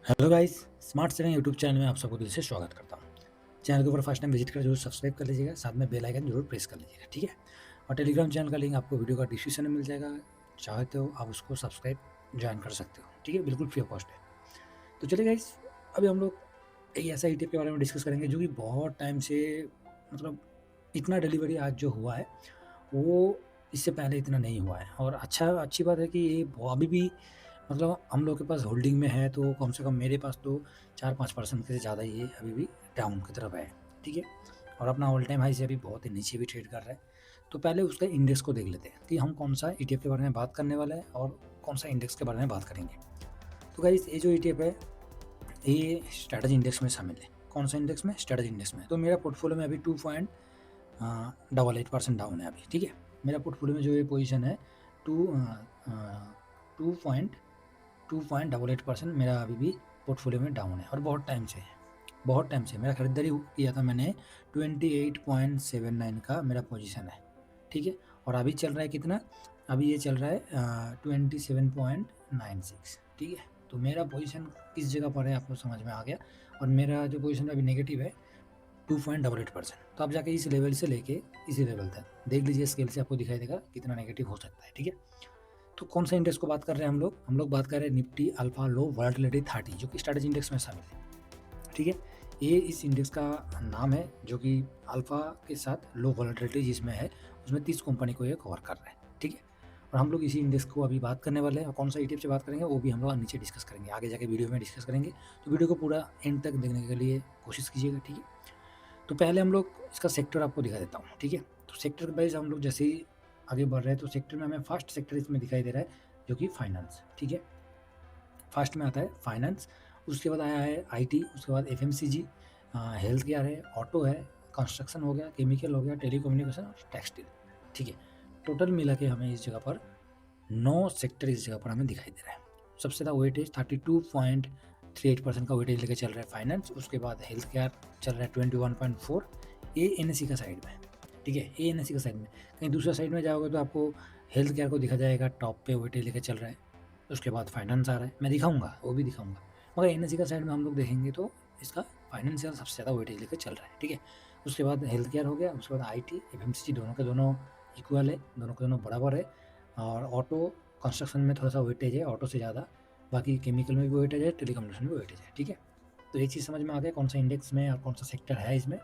Hello guys, smart saving YouTube channel में आप सबको दिल से स्वागत करता हूँ। चैनल के ऊपर फर्स्ट टाइम विजिट कर जरूर सब्सक्राइब कर लीजिएगा, साथ में बेल आइकन जरूर प्रेस कर लीजिएगा, ठीक है? और टेलीग्राम चैनल का लिंक आपको वीडियो का डिस्क्रिप्शन में मिल जाएगा, चाहते हो आप उसको सब्सक्राइब ज्वाइन कर सकते हो, ठीक है? बिल्कुल फ्री ऑफ कॉस्ट है। तो चलिए गाइस, अभी हम लोग एक ऐसा ईटीएफ के बारे में डिस्कस करेंगे जो कि बहुत टाइम से मतलब इतना डिलीवरी आज जो हुआ है, वो इससे पहले इतना नहीं हुआ है और अच्छी बात है कि ये अभी भी मतलब हम लोग के पास होल्डिंग में है, तो कम से कम मेरे पास तो 4-5% से ज़्यादा ये अभी भी डाउन की तरफ है, ठीक है? और अपना ऑल टाइम हाई से अभी बहुत ही नीचे भी ट्रेड कर रहा है। तो पहले उसका इंडेक्स को देख लेते हैं कि हम कौन-सा ईटीएफ के बारे में बात करने वाले हैं और कौन-सा इंडेक्स के बारे में बात करेंगे। तो गाइस, ये जो ईटीएफ है, ये स्ट्रैटेजी इंडेक्स में शामिल है। कौन-सा इंडेक्स में? स्ट्रैटेजी इंडेक्स में। तो मेरा पोर्टफोलियो में अभी 2.88% डाउन है अभी, ठीक है? मेरा पोर्टफोलियो में जो ये पोज़ीशन है, टू टू पॉइंट 2.88% मेरा अभी भी पोर्टफोलियो में डाउन है और बहुत टाइम से मेरा खरीदारी किया था मैंने 28.79 का मेरा पोजीशन है, ठीक है? और अभी चल रहा है कितना? अभी ये चल रहा है 27.96, ठीक है? तो मेरा पोजीशन किस जगह पर है आपको समझ में आ गया और मेरा जो पोजीशन अभी नेगेटिव है 2.88%। तो आप जाके इस लेवल से लेके इसी लेवल तक देख लीजिए, स्केल से आपको दिखाई देगा कितना नेगेटिव हो सकता है, ठीक है? तो कौन सा इंडेक्स को बात कर रहे हैं हम लोग? हम लोग बात कर रहे हैं निफ्टी अल्फा लो वोलेटिलिटी 30, जो कि स्ट्रैटेजी इंडेक्स में शामिल है, ठीक है? ये इस इंडेक्स का नाम है, जो कि अल्फा के साथ लो वोलेटिलिटी जिसमें है, उसमें 30 कंपनी को ये कवर कर रहा है, ठीक है? और हम लोग इसी इंडेक्स को अभी बात करने वाले हैं और कौन सा ईटीएफ से बात करेंगे वो भी हम लोग नीचे डिस्कस करेंगे, आगे जाके वीडियो में डिस्कस करेंगे। तो वीडियो को पूरा एंड तक देखने के लिए कोशिश कीजिएगा, ठीक है? तो पहले हम लोग इसका सेक्टर आपको दिखा देता हूँ, ठीक है? तो सेक्टर वाइज़ हम लोग जैसे ही आगे बढ़ रहे हैं, तो सेक्टर में हमें फर्स्ट सेक्टर इसमें दिखाई दे रहा है, जो कि फाइनेंस, ठीक है? फर्स्ट में आता है फाइनेंस, उसके बाद आया है आईटी, उसके बाद एफएमसीजी, हेल्थ केयर है, ऑटो है, कंस्ट्रक्शन हो गया, केमिकल हो गया, टेलीकम्युनिकेशन और टेक्सटाइल, ठीक है? टोटल मिला के हमें इस जगह पर 9 सेक्टर इस जगह पर हमें दिखाई दे रहा है। सबसे ज़्यादा वेटेज 32.38% का वेटेज लेके चल रहा है फाइनेंस, उसके बाद हेल्थ केयर चल रहा है 21.4, ये एनएससी का साइड में, ठीक है? ये एनएससी का साइड में। कहीं दूसरा साइड में जाओगे तो आपको हेल्थ केयर को दिखा जाएगा टॉप पे वेटेज लेके चल रहा है, उसके बाद फाइनेंस आ रहा है, मैं दिखाऊँगा, वो भी दिखाऊँगा। मगर एनएससी का साइड में हम लोग देखेंगे तो इसका फाइनेंशियल सबसे ज़्यादा वेटेज लेके चल रहा है, ठीक है? उसके बाद हेल्थ केयर हो गया, उसके बाद आईटी, एफएमसीजी दोनों के दोनों इक्वल है, दोनों के दोनों बराबर है। और ऑटो कंस्ट्रक्शन में थोड़ा-सा वेटेज है ऑटो से ज़्यादा, बाकी केमिकल में भी वेटेज है, टेलीकम्युनिकेशन में भी वेटेज है, ठीक है? तो ये चीज़ समझ में आ गया कौन-सा इंडेक्स में और कौन-सा सेक्टर है इसमें।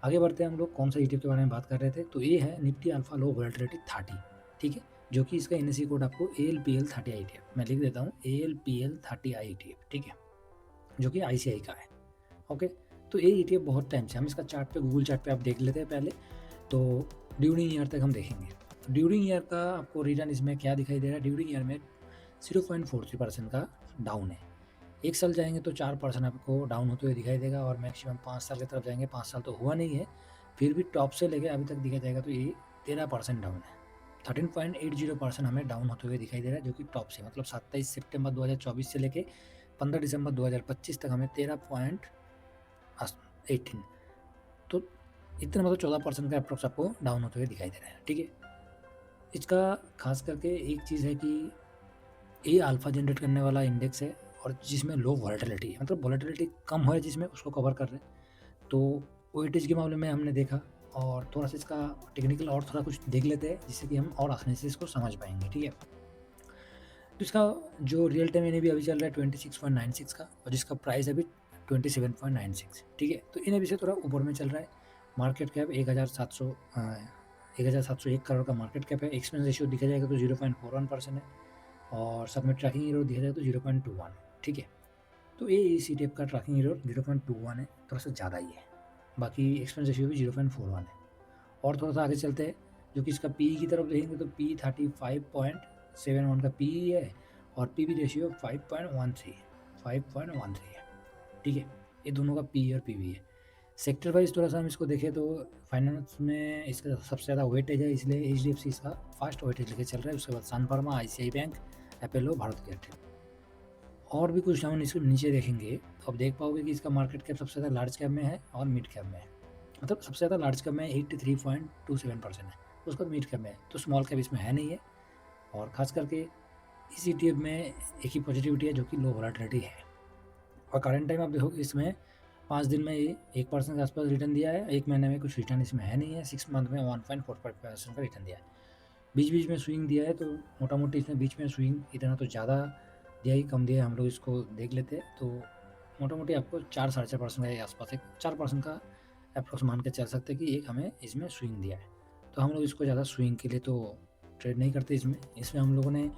आगे बढ़ते हैं हम लोग, कौन-सा ईटीएफ के बारे में बात कर रहे थे, तो ये है निफ्टी अल्फा लो वोलेटिलिटी 30, ठीक है? जो कि इसका एनएसई कोड आपको एएलपीएल 30 ईटीएफ, मैं लिख देता हूँ एएलपीएल 30 ईटीएफ, ठीक है? जो कि आईसीआई का है, ओके? तो ये ईटीएफ बहुत टाइम से हम इसका चार्ट पे, गूगल चार्ट पे आप देख लेते हैं पहले, तो ड्यूरिंग ईयर तक हम देखेंगे। तो ड्यूरिंग ईयर का आपको रिटर्न इसमें क्या दिखाई दे रहा है? ड्यूरिंग ईयर में 0.43% का डाउन है। 1 साल जाएँगे तो 4% आपको डाउन होते हुए दिखाई देगा और मैक्सिमम 5 साल की तरफ जाएँगे, 5 साल तो हुआ नहीं है, फिर भी टॉप से लेके अभी तक देखा जाएगा तो ये 13% डाउन है। 13.80% हमें डाउन होते हुए दिखाई दे रहा है, जो कि टॉप से मतलब 27 सितंबर 2024 से लेके 15 दिसंबर 2025 तक हमें 18, तो इतना मतलब 14% का एप्रॉक्स आपको डाउन होते हुए दिखाई दे रहा है, ठीक है? इसका खास करके एक चीज़ है कि ये अल्फा जनरेट करने वाला इंडेक्स है और जिसमें लो वोलेटिलिटी है, मतलब वोलेटिलिटी कम है जिसमें, उसको कवर कर रहे हैं। तो वेटेज के मामले में हमने देखा और थोड़ा-सा इसका टेक्निकल और थोड़ा कुछ देख लेते हैं, जिससे कि हम और आसानी से इसको समझ पाएँगे, ठीक है? तो इसका जो रियल टाइम एनएवी अभी चल रहा है 26.96 का और जिसका प्राइस अभी 27.96, ठीक है? तो एनएवी से थोड़ा ऊपर में चल रहा है। मार्केट कैप 1701 करोड़ का मार्केट कैप है। एक्सपेंस रेशियो देखा जाएगा तो 0.41% है और साथ में ट्रैकिंग एरर देखा जाए तो 0.21, ठीक है? तो ये इस ईटीएफ का ट्रैकिंग एरर 0.21 है, थोड़ा-सा ज़्यादा ही है। बाकी एक्सपेंस रेशियो भी 0.41 है। और थोड़ा-सा आगे चलते हैं, जो कि इसका पीई की तरफ देखेंगे तो पी 35.71 का पीई है और पीबी रेशियो 5.13 है, ठीक है? ये दोनों का पीई और पीबी है। सेक्टर वाइज़ थोड़ा-सा हम इसको देखें तो फाइनेंस में इसका सबसे ज़्यादा वेटेज है, इसलिए एचडीएफसी इसका फर्स्ट वेटेज लेके चल रहा है, उसके बाद सन फार्मा, आईसीआई बैंक, अपोलो, भारत एयरटेल। और भी कुछ हम इसके नीचे देखेंगे तो आप देख पाओगे कि इसका मार्केट कैप सबसे ज़्यादा लार्ज कैप में है और मिड कैप में है। मतलब सबसे ज़्यादा लार्ज कैप में 83.27% है, उसके बाद मिड कैप में है, तो स्मॉल कैप इसमें है नहीं है। और ख़ास करके इस ईटीएफ में एक ही पॉजिटिविटी है, जो कि लो वोलेटिलिटी है। और करंट टाइम आप देखो इसमें 5 दिन में ये 1% के आसपास रिटर्न दिया है, 1 महीने में कुछ रिटर्न इसमें है नहीं है, 6 मंथ में 1.45% का रिटर्न दिया है। बीच-बीच में स्विंग दिया है, तो मोटा-मोटी इसमें बीच में स्विंग इतना तो ज़्यादा दिया ही कम दिया है, हम लोग इसको देख लेते हैं। तो मोटा-मोटी आपको 4 साढ़े 4% के आसपास एक 4% का एप्रॉक्स मान के चल सकते हैं कि एक हमें इसमें स्विंग दिया है। तो हम लोग इसको ज़्यादा स्विंग के लिए तो ट्रेड नहीं करते इसमें। इसमें हम लोगों ने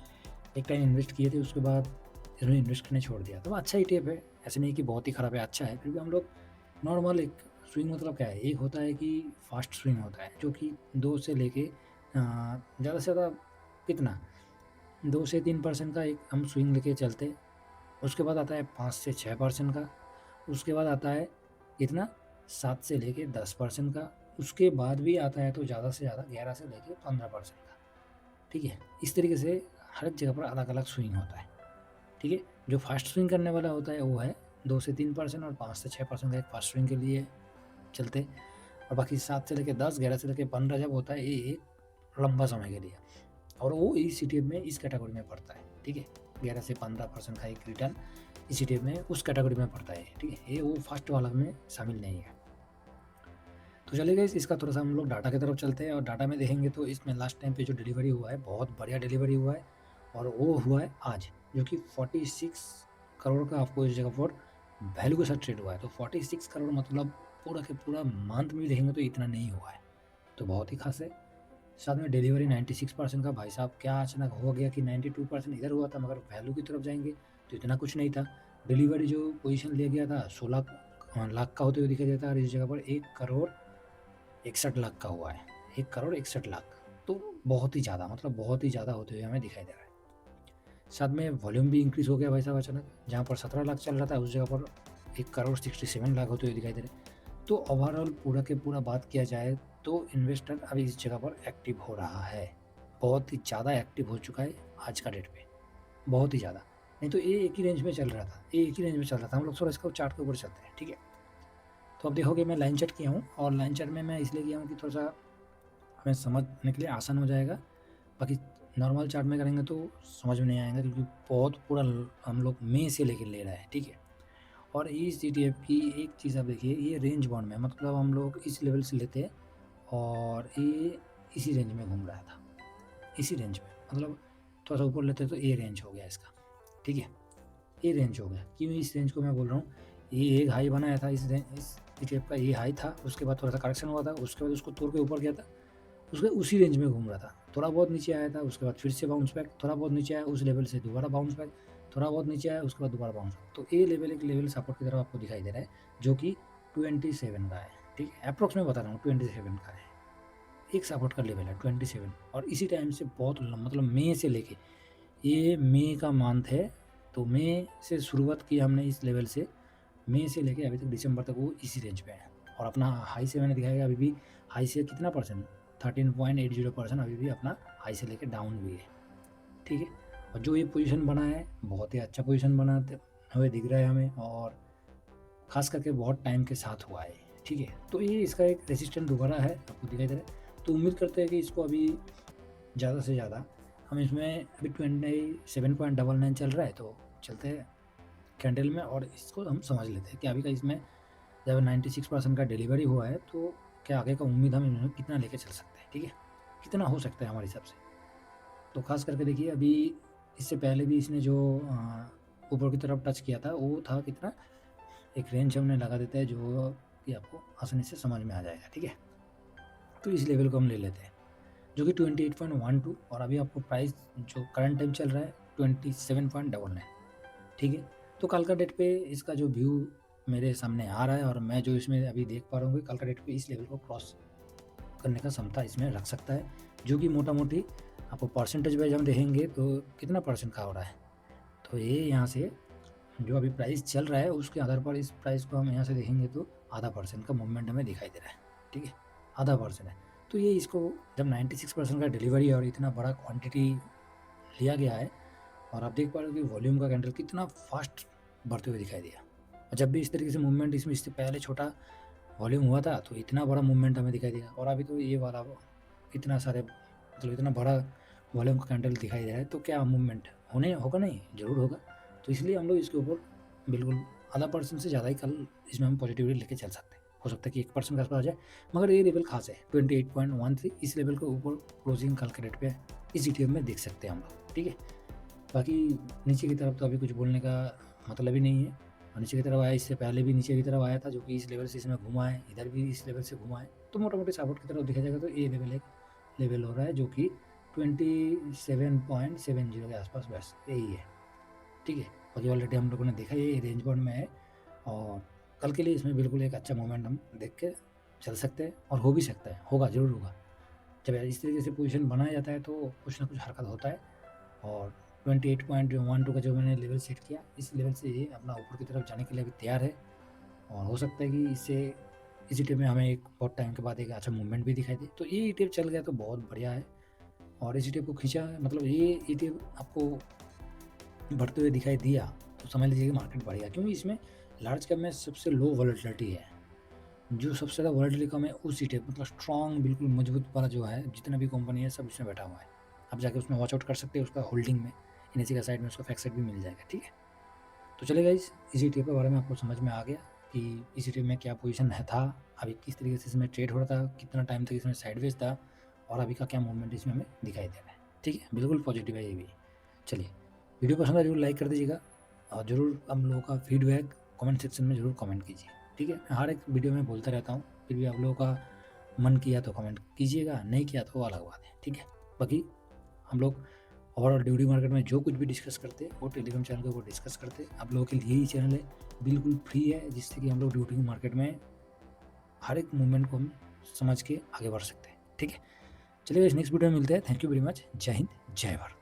एक टाइम इन्वेस्ट किए थे, उसके बाद इसमें इन्वेस्ट करना छोड़ दिया। तो अच्छा ईटीएफ है, ऐसे नहीं कि बहुत ही ख़राब है, अच्छा है। फिर भी हम लोग नॉर्मल एक स्विंग मतलब क्या है, एक होता है कि फास्ट स्विंग होता है जो कि 2 से लेके ज़्यादा से ज़्यादा कितना 2 से 3% का एक हम स्विंग लेके चलते। उसके बाद आता है 5 से 6% का, उसके बाद आता है कितना 7 से लेके 10% का, उसके बाद भी आता है तो ज़्यादा से ज़्यादा 11 से लेके 15% का। ठीक है? इस तरीके से हर एक जगह पर अलग-अलग स्विंग होता है। ठीक है? जो फास्ट स्विंग करने वाला होता है वो है 2 से 3% और 5 से 6% का एक फास्ट स्विंग के लिए चलते, और बाकी 7 से लेके 10, 11 से लेके 15 जब होता है ये एक लंबा समय के लिए, और वो इस ईटीएफ में इस कैटेगरी में पड़ता है। ठीक है? 11 से 15% का एक रिटर्न इस ईटीएफ में उस कैटेगरी में पड़ता है। ठीक है? ये वो फर्स्ट वाला में शामिल नहीं है। तो चलिए गाइस, इसका थोड़ा-सा हम लोग डाटा की तरफ चलते हैं, और डाटा में देखेंगे तो इसमें लास्ट टाइम पे जो डिलीवरी हुआ है, बहुत बढ़िया डिलीवरी हुआ है, और वो हुआ है आज, जो कि 46 करोड़ का आपको इस जगह पर वैल्यू के साथ ट्रेड हुआ है। तो 46 करोड़ मतलब पूरा के पूरा मंथ में देखेंगे तो इतना नहीं हुआ है, तो बहुत ही खास है। साथ में डिलीवरी 96% का, भाई साहब क्या अचानक हो गया कि 92% इधर हुआ था, मगर वैल्यू की तरफ जाएँगे तो इतना कुछ नहीं था। डिलीवरी जो पोज़ीशन लिया गया था 16 लाख का होते हुए दिखाई देता है, और इस जगह पर 1 करोड़ 61 लाख का हुआ है। 1 करोड़ 61 लाख, तो बहुत ही ज़्यादा, मतलब बहुत ही ज़्यादा होते हुए हमें दिखाई दे रहा है। साथ में वॉल्यूम भी इंक्रीज़ हो गया भाई साहब अचानक, जहाँ पर 17 लाख चल रहा था उस जगह पर 1 करोड़ 67 लाख होते हुए दिखाई दे रहे हैं। तो ओवरऑल पूरा के पूरा बात किया जाए तो इन्वेस्टर अभी इस जगह पर एक्टिव हो रहा है। बहुत ही ज़्यादा एक्टिव हो चुका है आज का डेट पे, बहुत ही ज़्यादा। नहीं तो ये एक ही रेंज में चल रहा था, ये एक ही रेंज में चल रहा था। हम लोग थोड़ा इसको चार्ट के ऊपर चलते हैं, ठीक है? तो अब देखोगे मैं लाइन चार्ट किया हूँ, और लाइन चार्ट में मैं इसलिए किया हूँ कि थोड़ा-सा हमें समझने के लिए आसान हो जाएगा। बाकी नॉर्मल चार्ट में करेंगे तो समझ में नहीं आएगा, क्योंकि बहुत पूरा हम लोग मई से लेके ले रहे हैं, ठीक है? और इस ईटीएफ की एक चीज़ आप देखिए, ये रेंज बाउंड में, मतलब हम लोग इस लेवल से लेते हैं और ये इसी रेंज में घूम रहा था, इसी रेंज में, मतलब थोड़ा सा ऊपर लेते तो ये रेंज हो गया इसका, ठीक है? ये रेंज हो गया। क्यों इस रेंज को मैं बोल रहा हूँ, ये एक हाई बनाया था इस ईटीएफ का, ये हाई था, उसके बाद थोड़ा सा करेक्शन हुआ था, उसके बाद उसको तोड़ के ऊपर गया था, उसके उसी रेंज में घूम रहा था, थोड़ा बहुत नीचे आया था, उसके बाद फिर से बाउंस बैक, थोड़ा बहुत नीचे आया, उस लेवल से दोबारा बाउंस बैक, थोड़ा बहुत नीचे आया, उसके बाद दोबारा बाउंस बैक। तो ये लेवल एक लेवल सपोर्ट की तरफ आपको दिखाई दे रहा है, जो कि 27 का है, ठीक है? अप्रॉक्स में बता रहा हूँ 27 का है, एक सपोर्ट का लेवल है 27, और इसी टाइम से बहुत मतलब मई से लेके, ये मई का मंथ है, तो मई से शुरुआत की हमने इस लेवल से, मई से लेके अभी तक दिसंबर तक वो इसी रेंज पे है, और अपना हाई से मैंने दिखाया अभी भी, हाई से कितना परसेंट, 13.80% अभी भी अपना हाई से लेके डाउन भी है, ठीक है? और जो ये पोजीशन बना है बहुत ही अच्छा पोजीशन बनाते हुए दिख रहा है हमें, और ख़ास करके बहुत टाइम के साथ हुआ है, ठीक है? तो ये इसका एक रेजिस्टेंस दोबारा है, आपको दिखाई दे रहा है। तो उम्मीद करते हैं कि इसको अभी ज़्यादा से ज़्यादा हम इसमें, अभी 27.99 चल रहा है, तो चलते हैं कैंडल में और इसको हम समझ लेते हैं कि अभी का इसमें जब 96% का डिलीवरी हुआ है, तो क्या आगे का उम्मीद हम इन्हें कितना लेके चल सकते हैं, ठीक है? कितना हो सकता है हमारे हिसाब से। तो ख़ास करके देखिए, अभी इससे पहले भी इसने जो ऊपर की तरफ टच किया था, वो था कितना, एक रेंज हमने लगा देते हैं जो कि आपको आसानी से समझ में आ जाएगा, ठीक है? तो इस लेवल को हम ले लेते हैं, जो कि 28.12, और अभी आपको प्राइस जो करंट टाइम चल रहा है 27.99, ठीक है? तो कल का डेट पे इसका जो व्यू मेरे सामने आ रहा है, और मैं जो इसमें अभी देख पा रहा हूँ कि कल का डेट पे इस लेवल को क्रॉस करने का क्षमता इसमें रख सकता है, जो कि मोटा-मोटी आपको परसेंटेज वाइज़ हम देखेंगे तो कितना परसेंट का हो रहा है। तो ये यहाँ से जो अभी प्राइस चल रहा है उसके आधार पर इस प्राइस को हम यहाँ से देखेंगे तो आधा परसेंट का मूवमेंट हमें दिखाई दे रहा है, ठीक है? आधा परसेंट है। तो ये इसको जब 96% का डिलीवरी है और इतना बड़ा क्वांटिटी लिया गया है, और आप देख पा रहे हो कि वॉल्यूम का कैंडल कितना फास्ट बढ़ते हुए दिखाई दिया, और जब भी इस तरीके से मूवमेंट, इसमें इससे पहले छोटा वॉल्यूम हुआ था तो इतना बड़ा मूवमेंट हमें दिखाई दिया, और अभी तो ये वाला इतना सारे, मतलब इतना बड़ा वॉल्यूम का कैंडल दिखाई दे रहा है, तो क्या मूवमेंट होने होगा? नहीं, ज़रूर होगा। तो इसलिए हम लोग इसके ऊपर बिल्कुल आधा परसेंट से ज़्यादा ही कल इसमें हम पॉजिटिविटी लेके चल सकते हैं। हो सकता है कि 1% के आसपास आ जाए, मगर ये लेवल खास है 28.13, इस लेवल के ऊपर क्लोजिंग कल के डेट पे इस ETF में देख सकते हैं हम लोग, ठीक है। बाकी नीचे की तरफ तो अभी कुछ बोलने का मतलब ही नहीं है। और नीचे की तरफ आया, इससे पहले भी नीचे की तरफ आया था, जो कि इस लेवल से इसमें घुमा है, इधर भी इस लेवल से घुमा है। तो मोटा-मोटी सपोर्ट की तरफ देखा जाएगा तो ये लेवल एक लेवल हो रहा है, जो कि 27.70 के आसपास, बस यही है, ठीक है। बाकी ऑलरेडी हम लोगों ने देखा ये रेंज बाउंड में है, और कल के लिए इसमें बिल्कुल एक अच्छा मोमेंट हम देख के चल सकते हैं, और हो भी सकता है, होगा, ज़रूर होगा। जब इस तरीके से पोजीशन बनाया जाता है तो कुछ ना कुछ हरकत होता है। और 28.12 का जो मैंने लेवल सेट किया, इस लेवल से ये अपना ऊपर की तरफ जाने के लिए अभी तैयार है, और हो सकता है कि इससे इस ETF में हमें एक बहुत टाइम के बाद एक अच्छा मूवमेंट भी दिखाई दे। तो ये ETF चल गया तो बहुत बढ़िया है, और इस ETF को खींचा, मतलब ये ETF आपको बढ़ते हुए दिखाई दिया तो समझ लीजिए कि मार्केट बढ़ेगा, क्योंकि इसमें लार्ज कैप में सबसे लो वॉलेटिलिटी है। जो सबसे ज़्यादा वॉलेटिलिटी कम है उस ETF, मतलब स्ट्रॉन्ग बिल्कुल मजबूत वाला जो है, जितना भी कंपनी है सब इसमें बैठा हुआ है। आप जाके उसमें वॉच आउट कर सकते हैं, उसका होल्डिंग में NSE का साइड में उसका फैक्ट साइड भी मिल जाएगा, ठीक है। तो चलिए गाइस, इस ETF के बारे में आपको समझ में आ गया कि इस ETF में क्या पोजीशन है था, अभी किस तरीके से इसमें ट्रेड हो रहा था, कितना टाइम तक इसमें साइडवेज था, और अभी का क्या मूवमेंट इसमें हमें दिखाई दे रहा है, ठीक है। बिल्कुल पॉजिटिव है ये भी। चलिए, वीडियो पसंद आए जरूर लाइक कर दीजिएगा, और ज़रूर हम लोगों का फीडबैक कमेंट सेक्शन में ज़रूर कमेंट कीजिए, ठीक है। मैं हर एक वीडियो में बोलता रहता हूँ, फिर भी आप लोगों का मन किया तो कमेंट कीजिएगा, नहीं किया तो अलग बात है, ठीक है। बाकी हम लोग ओवरऑल ड्यूटी मार्केट में जो कुछ भी डिस्कस करते हैं वो टेलीग्राम चैनल के ऊपर डिस्कस करते हैं। आप लोगों के लिए ही चैनल है, बिल्कुल फ्री है, जिससे कि हम लोग ड्यूटी मार्केट में हर एक मूवमेंट को हम समझ के आगे बढ़ सकते हैं, ठीक है। चलिए, इस नेक्स्ट वीडियो में मिलते हैं। Thank you very much. जय हिंद, जय भारत।